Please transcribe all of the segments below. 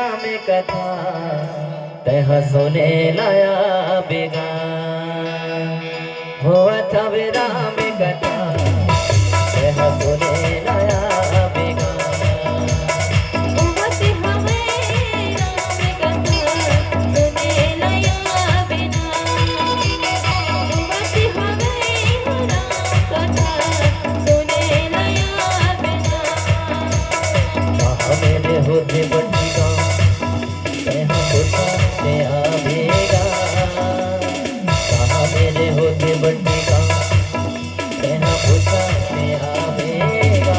राम कथा तह सुने लाया बेगा हो अथव राम कथा तह सुने लाया बेगा होते बटिका तह पुछते आवेगा कहाँ मेरे होते बटिका तह पुछते आवेगा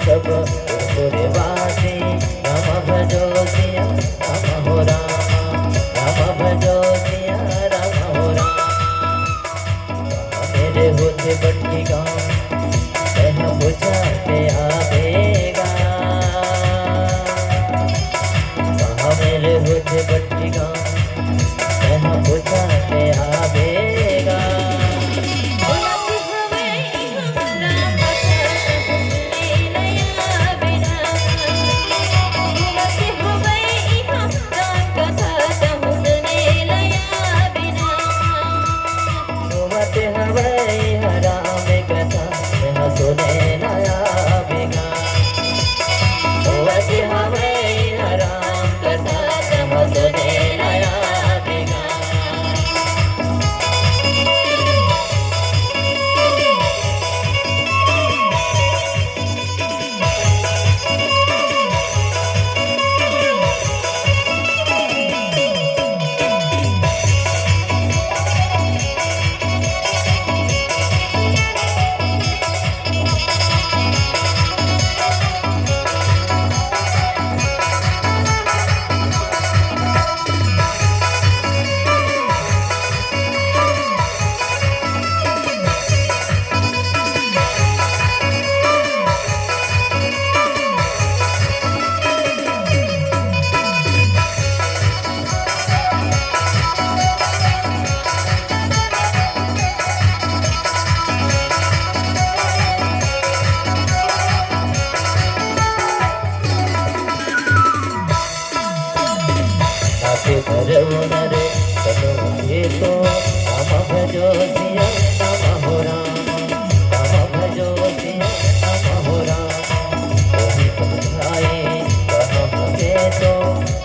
सब वासी राम भजो सिया राम हो राम राम भजो सिया राम हो राम मेरे होते बट्टी गाँव तह बुझाते आवेगा कहाँ मेरे होते बट्टी गाँव तह बुझाते आवेगा रे तो राम भजो सिया राम हो राम राम भजो सिया राम हो राम वही समझाए कहे तो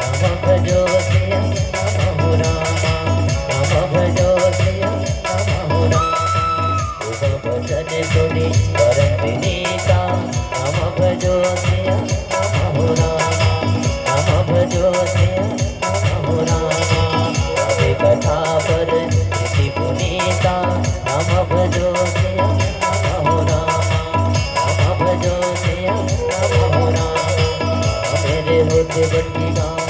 राम भजो सिया राम हो राम राम भजो सिया राम हो राम भजन सुनी परम विनीता राम भजो सिया नमो राम नाम भजो नमो राम अभी कथा पर ऋषि पुनीता नाम भजो नमो राम नाम भजो नमो राम मेरे होते बट्टी गाँव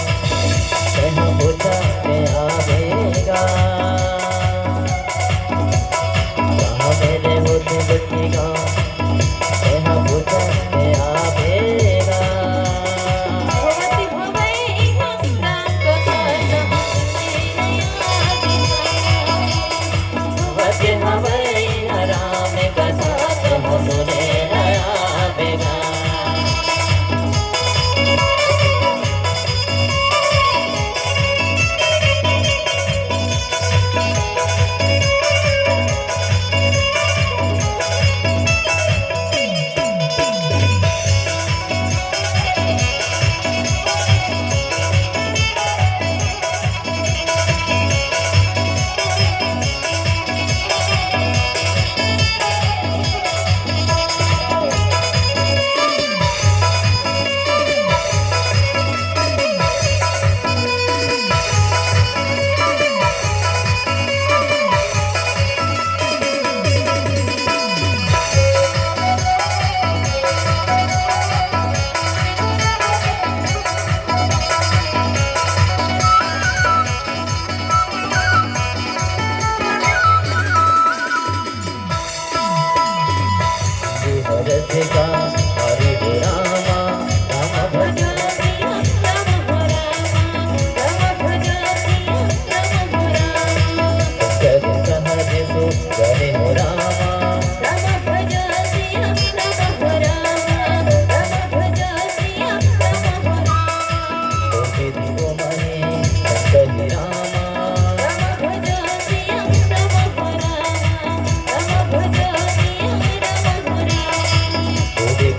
कहाँ पूछा के आवेगा कहाँ मेरे होते बट्टी गाँव कहाँ पूछा के आवेगा वके हवई राम कथा कहो सुने आवेगा हरथिका हरि रामा राम भजो सहज सुगरे हो रामा दिवो महे संकहि रामा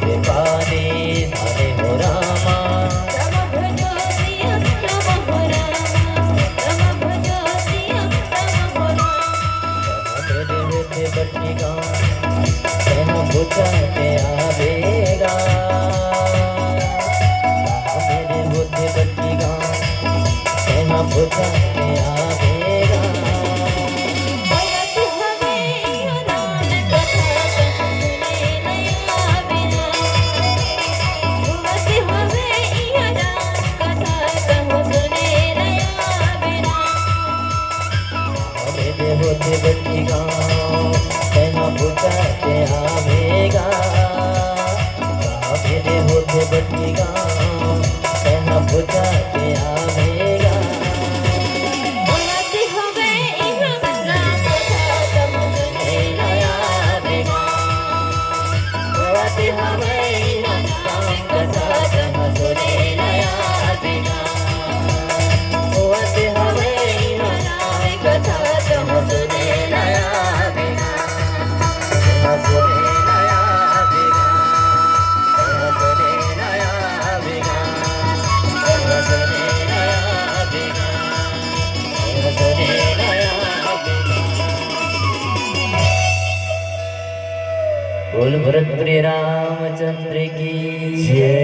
कृपाने धने हो रामा मेरे होते बट्टी गाँव कहाँ पूछा के आवेगा मेरे होते बट्टी गाँव कहाँ पूछा के आवेगा होते बट्टी गाँव कहाँ पूछा के आवेगा मेरे होते बट्टी गाँव कहाँ पूछा के आवेगा बोल भरत रामचंद्र की जय।